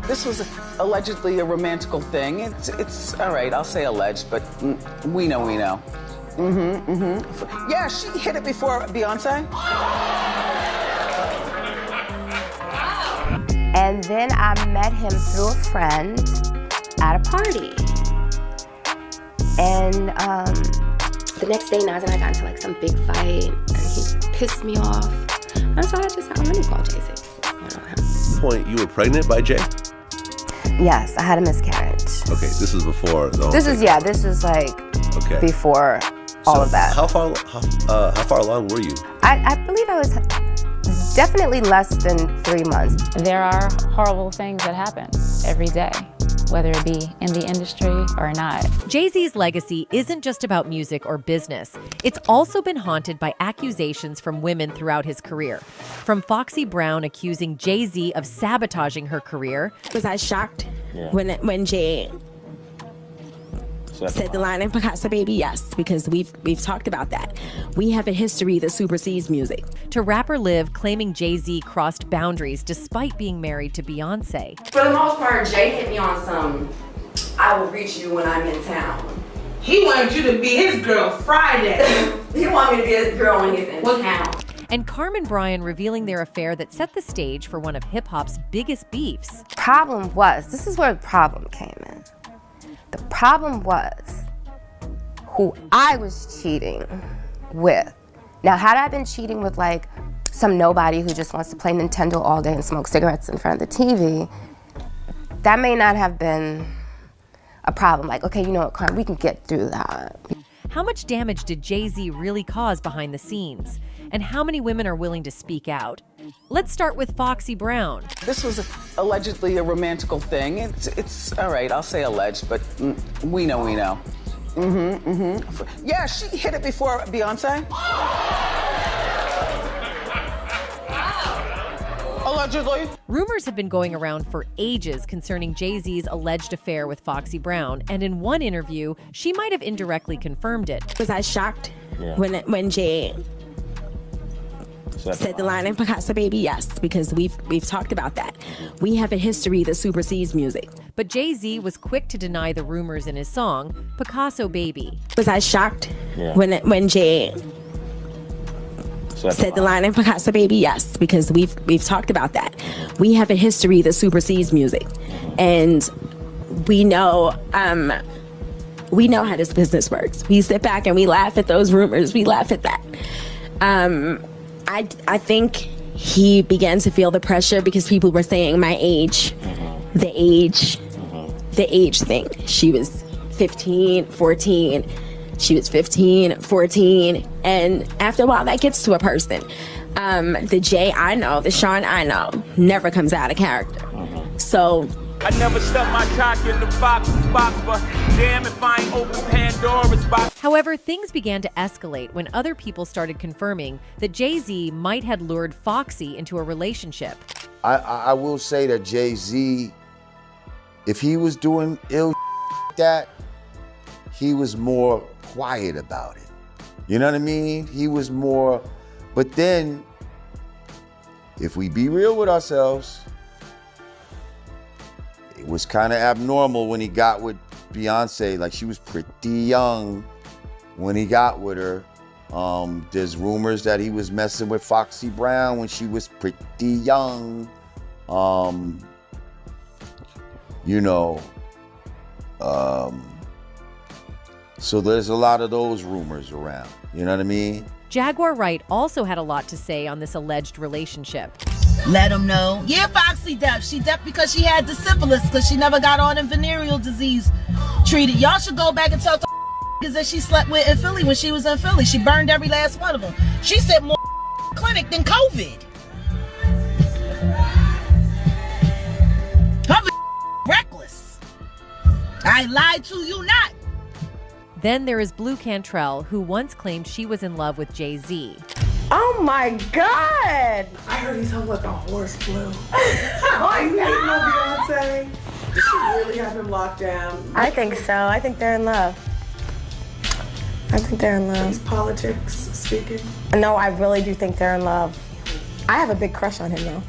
This was allegedly a romantical thing. It's all right, I'll say alleged, but we know. Yeah, she hit it before Beyonce. And then I met him through a friend at a party. And the next day, Nas and I got into like some big fight, and he pissed me off. And so I just said, let me call Jay-Z. At this point, you were pregnant by Jay? Yes, I had a miscarriage. Okay, this was before the whole This thing. is like before all of that. How far along were you? I believe I was definitely less than 3 months. There are horrible things that happen every day, whether it be in the industry or not. Jay-Z's legacy isn't just about music or business. It's also been haunted by accusations from women throughout his career. From Foxy Brown accusing Jay-Z of sabotaging her career. Was I shocked when Jay said the line in Picasso Baby? Yes, because we've talked about that. We have a history that supersedes music. To rapper Liv claiming Jay-Z crossed boundaries despite being married to Beyonce. For the most part, Jay hit me on some, I will reach you when I'm in town. He wanted you to be his girl Friday. He wanted me to be his girl when he's in town. And Carmen Bryan revealing their affair that set the stage for one of hip-hop's biggest beefs. This is where the problem came in. The problem was who I was cheating with. Now, had I been cheating with like some nobody who just wants to play Nintendo all day and smoke cigarettes in front of the TV, that may not have been a problem. Like, okay, you know what, Carmen, we can get through that. How much damage did Jay-Z really cause behind the scenes? And how many women are willing to speak out? Let's start with Foxy Brown. This was allegedly a romantical thing. It's all right, I'll say alleged, but we know. Yeah, she hit it before Beyonce. Allegedly. Rumors have been going around for ages concerning Jay-Z's alleged affair with Foxy Brown, and in one interview, she might have indirectly confirmed it. Was I shocked when Jay said the line in Picasso Baby? Yes, because we've talked about that. We have a history that supersedes music. But Jay-Z was quick to deny the rumors in his song, Picasso Baby. Was I shocked when Jay said the line in Picasso Baby? Yes, because we've talked about that. We have a history that supersedes music. And we know how this business works. We sit back and we laugh at those rumors. We laugh at that. I think he began to feel the pressure because people were saying my age, the age thing. She was 15, 14. She was 15, 14. And after a while, that gets to a person. The Jay I know, the Sean I know, never comes out of character. So I never stuck my cock in the box, but damn if I ain't open Pandora's box. However, things began to escalate when other people started confirming that Jay-Z might had lured Foxy into a relationship. I will say that Jay-Z, if he was doing ill like that, he was more quiet about it. You know what I mean? He was more, but then, if we be real with ourselves, it was kind of abnormal when he got with Beyonce. Like, she was pretty young when he got with her. There's rumors that he was messing with Foxy Brown when she was pretty young. So there's a lot of those rumors around. You know what I mean? Jaguar Wright also had a lot to say on this alleged relationship. Let them know. Yeah, Foxy deaf. She deaf because she had the syphilis, because she never got on a venereal disease treated. Y'all should go back and talk to that she slept with in Philly when she was in Philly. She burned every last one of them. She said more clinic than COVID. Her reckless. I lied to you not. Then there is Blue Cantrell, who once claimed she was in love with Jay-Z. Oh my God! I heard he's hung like a horse, Blue. Are you hating on Beyonce? Did she really have him locked down? I think so. I think they're in love. I think they're in love. Is politics speaking? No, I really do think they're in love. I have a big crush on him, though.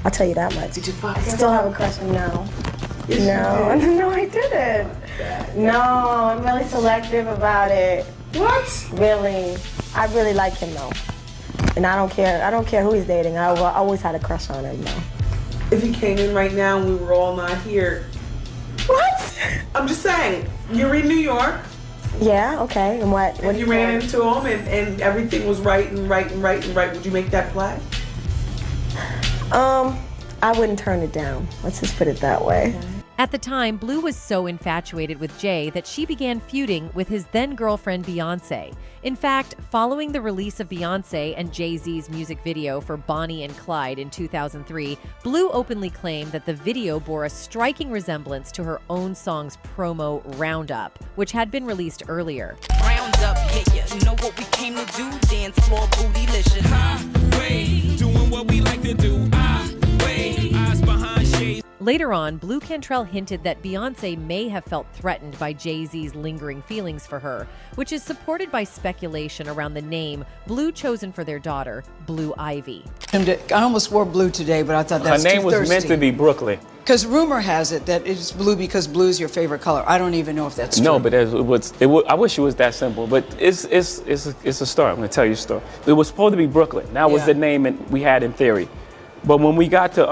I'll tell you that much. Did you fuck I him? still have a crush on him now. Yes, you did. No, I didn't. No, I'm really selective about it. What? Really. I really like him though. And I don't care who he's dating. I always had a crush on him though. If he came in right now and we were all not here. What? I'm just saying, you're in New York. Yeah, okay. And what If you ran into him and everything was right, would you make that play? I wouldn't turn it down. Let's just put it that way. At the time, Blue was so infatuated with Jay that she began feuding with his then-girlfriend Beyonce. In fact, following the release of Beyonce and Jay-Z's music video for Bonnie and Clyde in 2003, Blue openly claimed that the video bore a striking resemblance to her own song's promo, Roundup, which had been released earlier. Roundup, yeah, you know what we came to do? Dance floor, bootylicious. Doing what we like to do. Eyes behind shades. Later on, Blue Cantrell hinted that Beyonce may have felt threatened by Jay-Z's lingering feelings for her, which is supported by speculation around the name Blue chosen for their daughter, Blue Ivy. I almost wore blue today, but I thought that's Her name too was thirsty. meant to be Brooklyn. Because rumor has it that it's blue because blue's your favorite color. I don't even know if that's true. No, but I wish it was that simple. But it's a story. I'm going to tell you a story. It was supposed to be Brooklyn. That was the name we had in theory. But when we got to,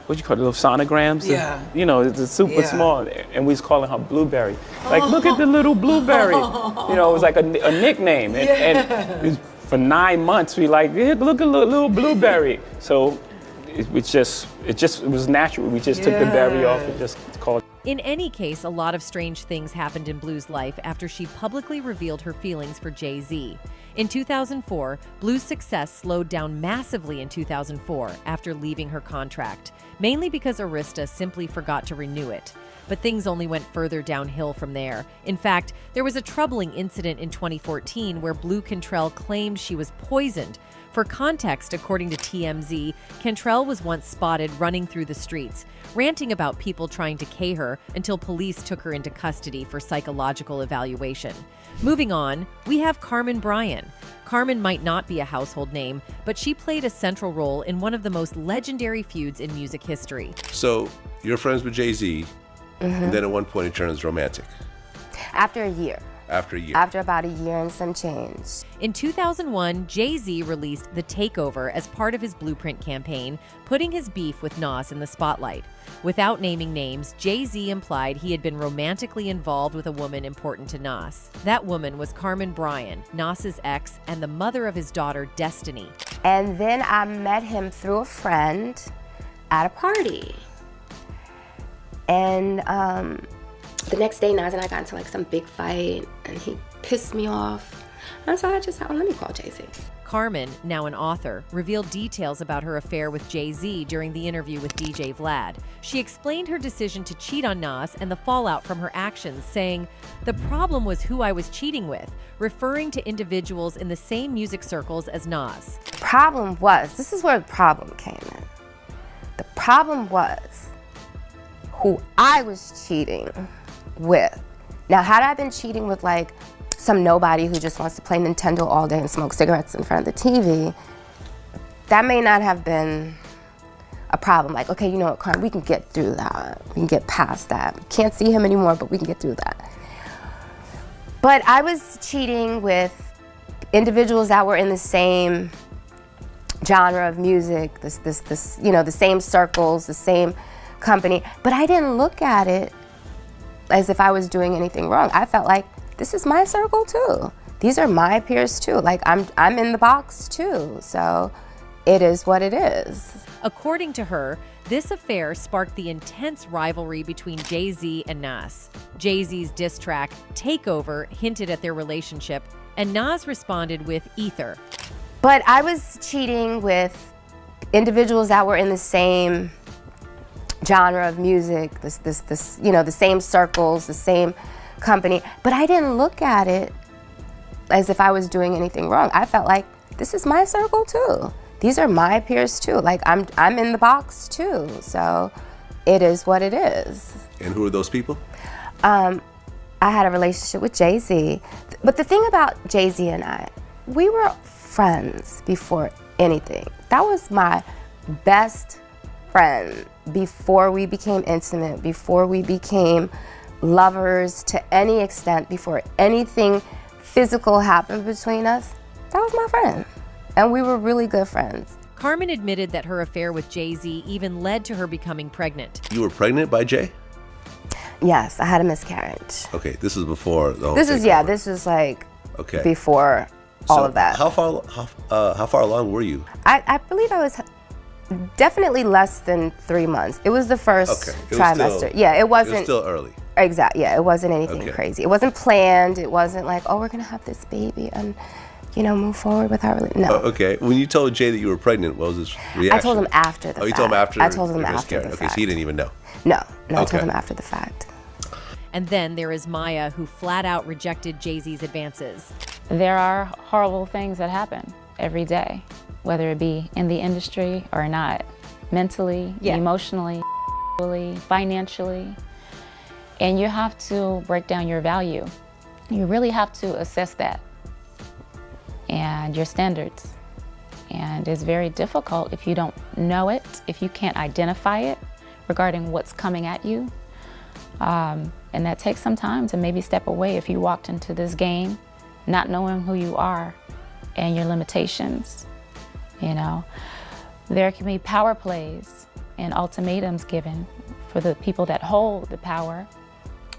what you call it, little sonograms? Yeah. You know, it's super small, and we was calling her Blueberry. Like, look at the little Blueberry. You know, it was like a nickname. And for 9 months, we like, yeah, look at little Blueberry. So it was natural. We just took the berry off and just called it. In any case, a lot of strange things happened in Blue's life after she publicly revealed her feelings for Jay-Z. In 2004, Blue's success slowed down massively in 2004 after leaving her contract, mainly because Arista simply forgot to renew it. But things only went further downhill from there. In fact, there was a troubling incident in 2014 where Blue Cantrell claimed she was poisoned. For context, according to TMZ, Cantrell was once spotted running through the streets, ranting about people trying to K her until police took her into custody for psychological evaluation. Moving on, we have Carmen Bryan. Carmen might not be a household name, but she played a central role in one of the most legendary feuds in music history. So you're friends with Jay-Z, and then at one point it turns romantic. After a year. After a year. After about a year and some change. In 2001, Jay-Z released The Takeover as part of his Blueprint campaign, putting his beef with Nas in the spotlight. Without naming names, Jay-Z implied he had been romantically involved with a woman important to Nas. That woman was Carmen Bryan, Nas's ex, and the mother of his daughter, Destiny. And then I met him through a friend at a party. And the next day, Nas and I got into like some big fight, and he pissed me off. And so I just thought, let me call Jay-Z. Carmen, now an author, revealed details about her affair with Jay-Z during the interview with DJ Vlad. She explained her decision to cheat on Nas and the fallout from her actions, saying, "The problem was who I was cheating with," referring to individuals in the same music circles as Nas. Problem was, this is where the problem came in. The problem was who I was cheating with. Now, had I been cheating with like some nobody who just wants to play Nintendo all day and smoke cigarettes in front of the TV, that may not have been a problem. Like, okay, you know what, Carmen, we can get through that. We can get past that. We can't see him anymore, but we can get through that. But I was cheating with individuals that were in the same genre of music, this, you know, the same circles, the same company. But I didn't look at it as if I was doing anything wrong. I felt like this is my circle too. These are my peers too. Like I'm in the box too. So it is what it is. According to her, this affair sparked the intense rivalry between Jay-Z and Nas. Jay-Z's diss track, Takeover, hinted at their relationship, and Nas responded with Ether. But I was cheating with individuals that were in the same genre of music, this, you know, the same circles, the same company. But I didn't look at it as if I was doing anything wrong. I felt like this is my circle too. These are my peers too. Like I'm in the box too. So it is what it is. And who are those people? I had a relationship with Jay-Z. But the thing about Jay-Z and I, we were friends before anything. That was my best friend before we became intimate, before we became lovers to any extent, before anything physical happened between us. That was my friend. And we were really good friends. Carmen admitted that her affair with Jay-Z even led to her becoming pregnant. You were pregnant by Jay? Yes, I had a miscarriage. Okay, this is before the whole This thing. is, yeah, this is like Okay. before all of that. How far along were you? I believe I was definitely less than 3 months. It was the first trimester. It wasn't. It was still early. Exactly. Yeah, it wasn't anything Okay. crazy. It wasn't planned. It wasn't like, oh, we're gonna have this baby and, you know, move forward with our relationship. No. Okay. When you told Jay that you were pregnant, what was his reaction? I told him after the fact. Oh, you told him after? I told him your after miscarriage. the Okay, fact. so he didn't even know. No, I Okay. told him after the fact. And then there is Maya, who flat out rejected Jay-Z's advances. There are horrible things that happen every day, whether it be in the industry or not, mentally, emotionally, financially. And you have to break down your value. You really have to assess that and your standards. And it's very difficult if you don't know it, if you can't identify it regarding what's coming at you. And that takes some time to maybe step away if you walked into this game not knowing who you are and your limitations. You know, there can be power plays and ultimatums given for the people that hold the power,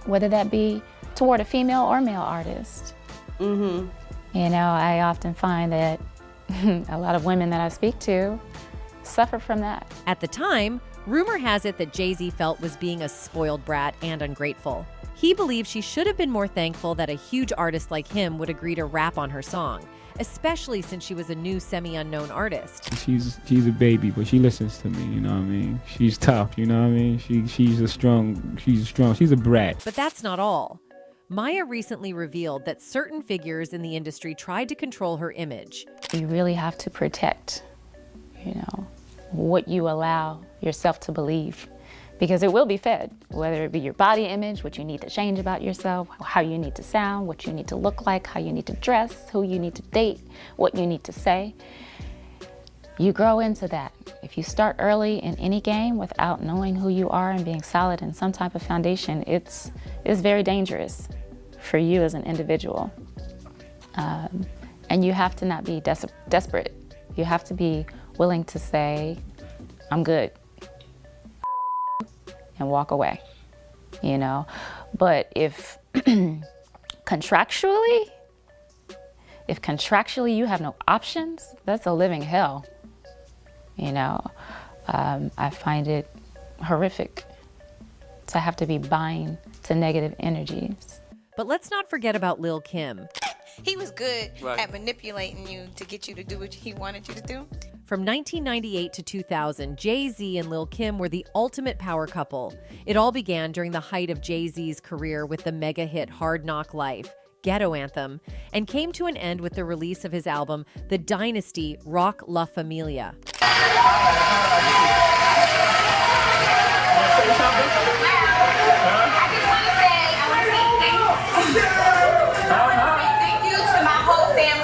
whether that be toward a female or male artist. You know, I often find that a lot of women that I speak to suffer from that. At the time, rumor has it that Jay-Z felt was being a spoiled brat and ungrateful. He believed she should have been more thankful that a huge artist like him would agree to rap on her song, especially since she was a new semi-unknown artist. She's a baby, but she listens to me, you know what I mean? She's tough, you know what I mean? She's a brat. But that's not all. Maya recently revealed that certain figures in the industry tried to control her image. You really have to protect, you know, what you allow yourself to believe, because it will be fed, whether it be your body image, what you need to change about yourself, how you need to sound, what you need to look like, how you need to dress, who you need to date, what you need to say. You grow into that. If you start early in any game without knowing who you are and being solid in some type of foundation, it's very dangerous for you as an individual. And you have to not be desperate. You have to be willing to say, I'm good, and walk away, you know? But if contractually you have no options, that's a living hell, you know? I find it horrific to have to be bind to negative energies. But let's not forget about Lil' Kim. He was good at manipulating you to get you to do what he wanted you to do. From 1998 to 2000, Jay-Z and Lil' Kim were the ultimate power couple. It all began during the height of Jay-Z's career with the mega hit Hard Knock Life, Ghetto Anthem, and came to an end with the release of his album, The Dynasty, Rock La Familia.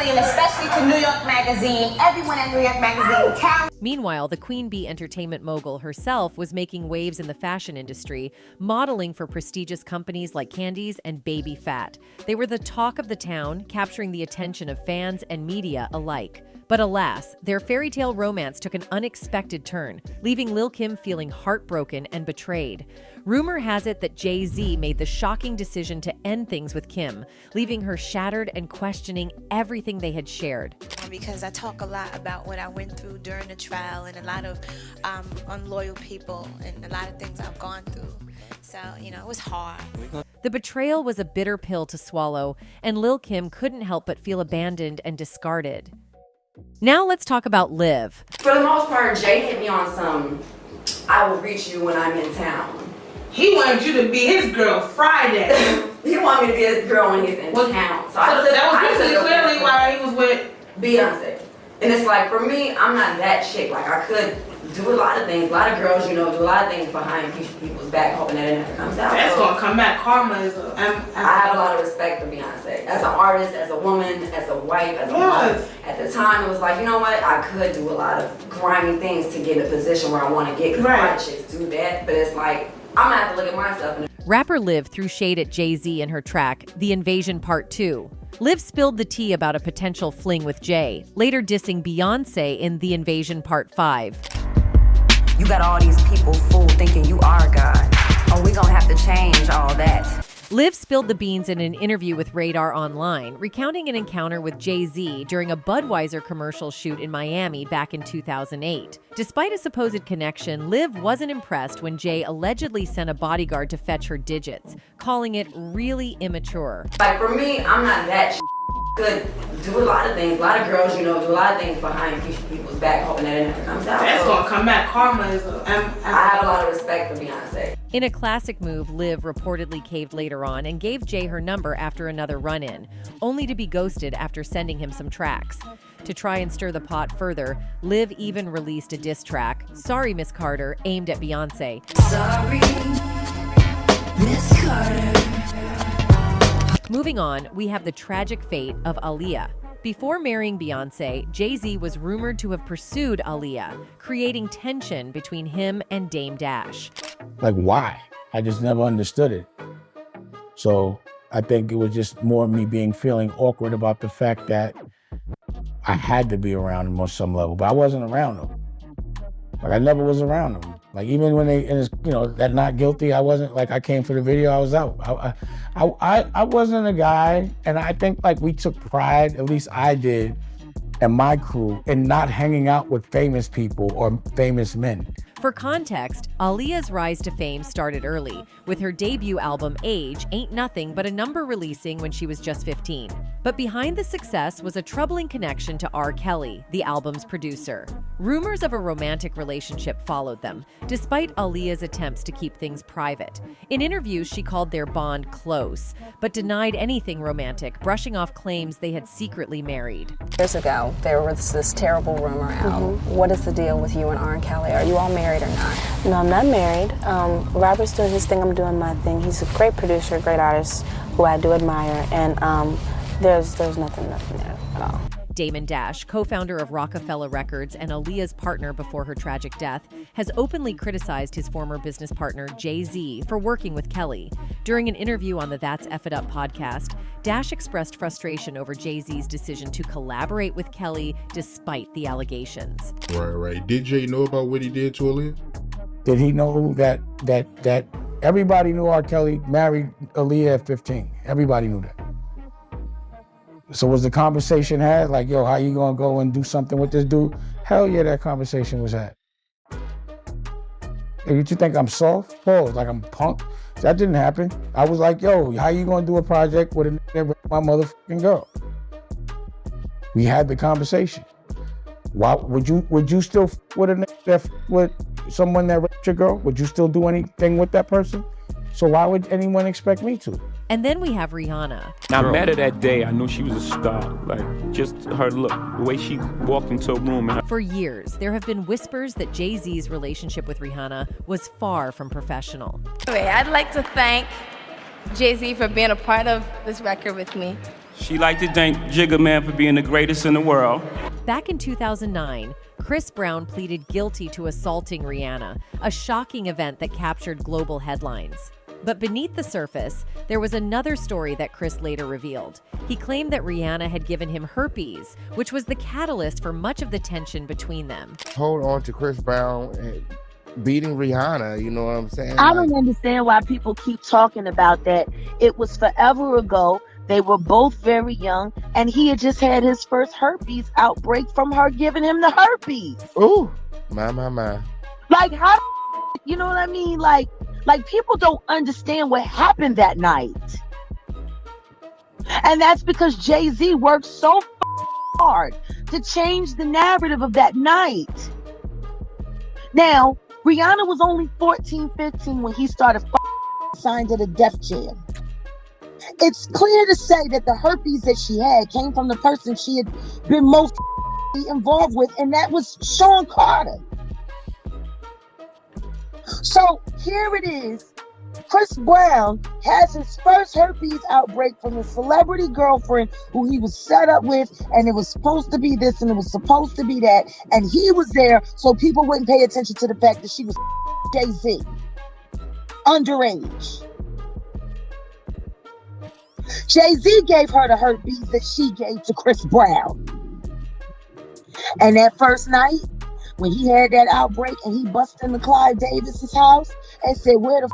And especially to New York Magazine, everyone at New York Magazine. Meanwhile, the Queen Bee entertainment mogul herself was making waves in the fashion industry, modeling for prestigious companies like Candies and Baby Phat. They were the talk of the town, capturing the attention of fans and media alike. But alas, their fairy tale romance took an unexpected turn, leaving Lil' Kim feeling heartbroken and betrayed. Rumor has it that Jay-Z made the shocking decision to end things with Kim, leaving her shattered and questioning everything they had shared. Because I talk a lot about what I went through during the trial and a lot of unloyal people and a lot of things I've gone through. So, you know, it was hard. The betrayal was a bitter pill to swallow, and Lil' Kim couldn't help but feel abandoned and discarded. Now let's talk about Liv. For the most part, Jay hit me on some, I will reach you when I'm in town. He wanted you to be his girl Friday. He wanted me to be his girl when he's in town. So that was basically clearly why he was with Beyonce. And it's like, for me, I'm not that chick. Like, I could do a lot of things. A lot of girls, you know, do a lot of things behind people's back, hoping that it never comes out. That's gonna come back. Karma is. I have a lot of respect for Beyonce as an artist, as a woman, as a wife, as a mother. At the time, it was like, you know what? I could do a lot of grimy things to get in a position where I want to get. Because a lot of chicks do that, but it's like I'm gonna have to look at myself. Rapper Liv threw shade at Jay-Z in her track, The Invasion Part 2. Liv spilled the tea about a potential fling with Jay, later dissing Beyonce in The Invasion Part 5. You got all these people fooled thinking you are God. Oh, we gonna have to change all that. Liv spilled the beans in an interview with Radar Online, recounting an encounter with Jay-Z during a Budweiser commercial shoot in Miami back in 2008. Despite a supposed connection, Liv wasn't impressed when Jay allegedly sent a bodyguard to fetch her digits, calling it really immature. Like for me, I'm not that could do a lot of things. A lot of girls, you know, do a lot of things behind people's back, hoping that it never comes out. That's gonna come back. Karma is. I have a lot of respect for Beyonce. In a classic move, Liv reportedly caved later on and gave Jay her number after another run-in, only to be ghosted after sending him some tracks. To try and stir the pot further, Liv even released a diss track, Sorry Miss Carter, aimed at Beyonce. Sorry, Miss Carter. Moving on, we have the tragic fate of Aaliyah. Before marrying Beyonce, Jay-Z was rumored to have pursued Aaliyah, creating tension between him and Dame Dash. Like, why? I just never understood it. So I think it was just more me feeling awkward about the fact that I had to be around him on some level, but I wasn't around him. Like, I never was around him. Like, even when that not guilty, I wasn't, like, I came for the video, I was out. I wasn't a guy, and I think, like, we took pride, at least I did, and my crew, in not hanging out with famous people or famous men. For context, Aaliyah's rise to fame started early, with her debut album Age Ain't Nothing But a Number releasing when she was just 15. But behind the success was a troubling connection to R. Kelly, the album's producer. Rumors of a romantic relationship followed them, despite Aaliyah's attempts to keep things private. In interviews, she called their bond close, but denied anything romantic, brushing off claims they had secretly married. Years ago, there was this terrible rumor out. What is the deal with you and R. Kelly? Are you all married or not? No, I'm not married. Robert's doing his thing, I'm doing my thing. He's a great producer, great artist who I do admire, and there's nothing there at all. Damon Dash, co-founder of Rockefeller Records and Aaliyah's partner before her tragic death, has openly criticized his former business partner, Jay-Z, for working with Kelly. During an interview on the That's F It Up podcast, Dash expressed frustration over Jay-Z's decision to collaborate with Kelly despite the allegations. Right. Did Jay know about what he did to Aaliyah? Did he know that everybody knew R. Kelly married Aaliyah at 15? Everybody knew that. So was the conversation had, like, yo, how you gonna go and do something with this dude? Hell yeah, that conversation was had. Hey, you think I'm soft? Pause, like I'm punk? That didn't happen. I was like, yo, how you gonna do a project with a nigga that raped my motherfucking girl? We had the conversation. Why would you still with a nigga that with someone that raped your girl? Would you still do anything with that person? So why would anyone expect me to? And then we have Rihanna. I met her that day. I knew she was a star. Like, just her look, the way she walked into a room. For years, there have been whispers that Jay-Z's relationship with Rihanna was far from professional. Anyway, I'd like to thank Jay-Z for being a part of this record with me. She liked to thank Jigga Man for being the greatest in the world. Back in 2009, Chris Brown pleaded guilty to assaulting Rihanna, a shocking event that captured global headlines. But beneath the surface, there was another story that Chris later revealed. He claimed that Rihanna had given him herpes, which was the catalyst for much of the tension between them. Hold on to Chris Brown beating Rihanna, you know what I'm saying? I don't understand why people keep talking about that. It was forever ago. They were both very young, and he had just had his first herpes outbreak from her giving him the herpes. Ooh, my. Like, how, you know what I mean? Like people don't understand what happened that night. And that's because Jay-Z worked so hard to change the narrative of that night. Now, Rihanna was only 14, 15 when he started signed to the Def Jam. It's clear to say that the herpes that she had came from the person she had been most involved with, and that was Sean Carter. So here it is. Chris Brown has his first herpes outbreak from his celebrity girlfriend who he was set up with, and it was supposed to be this and it was supposed to be that, and he was there so people wouldn't pay attention to the fact that she was Jay-Z, underage. Jay-Z gave her the herpes that she gave to Chris Brown. And that first night, when he had that outbreak and he busted into Clive Davis's house and said, "Where the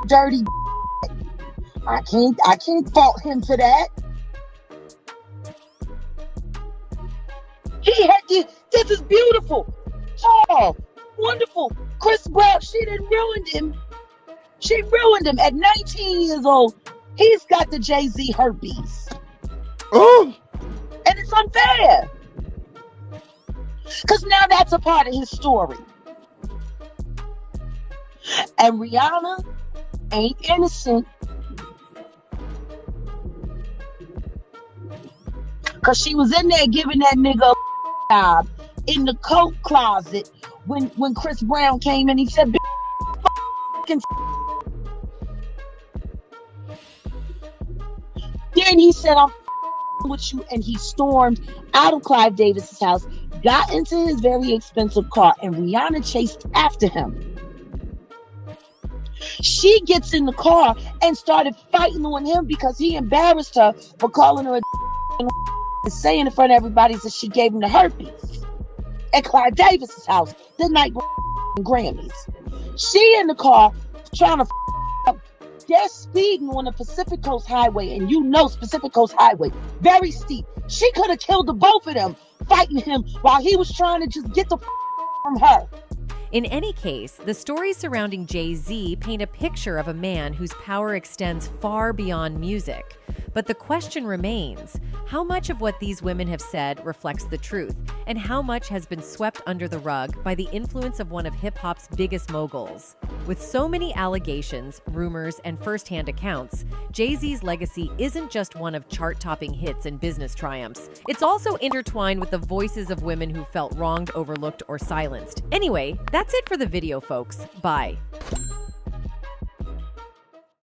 dirty?" I can't fault him for that. He had this is beautiful. Oh, wonderful. Chris Brown, she didn't ruin him. She ruined him at 19 years old. He's got the Jay-Z herpes. Oh. And it's unfair. Because now that's a part of his story. And Rihanna ain't innocent. Because she was in there giving that nigga a job in the coat closet when Chris Brown came in. He said, then he said, "I'm with you," and he stormed out of Clive Davis's house, got into his very expensive car, and Rihanna chased after him. She gets in the car and started fighting on him because he embarrassed her for calling her a and saying in front of everybody that she gave him the herpes at Clive Davis's house the night Grammys. She in the car trying to up. They're speeding on the Pacific Coast Highway, and you know Pacific Coast Highway, very steep. She could have killed the both of them fighting him while he was trying to just get the from her. In any case, the stories surrounding Jay-Z paint a picture of a man whose power extends far beyond music. But the question remains, how much of what these women have said reflects the truth, and how much has been swept under the rug by the influence of one of hip-hop's biggest moguls? With so many allegations, rumors, and first-hand accounts, Jay-Z's legacy isn't just one of chart-topping hits and business triumphs. It's also intertwined with the voices of women who felt wronged, overlooked, or silenced. Anyway, that's it for the video, folks. Bye.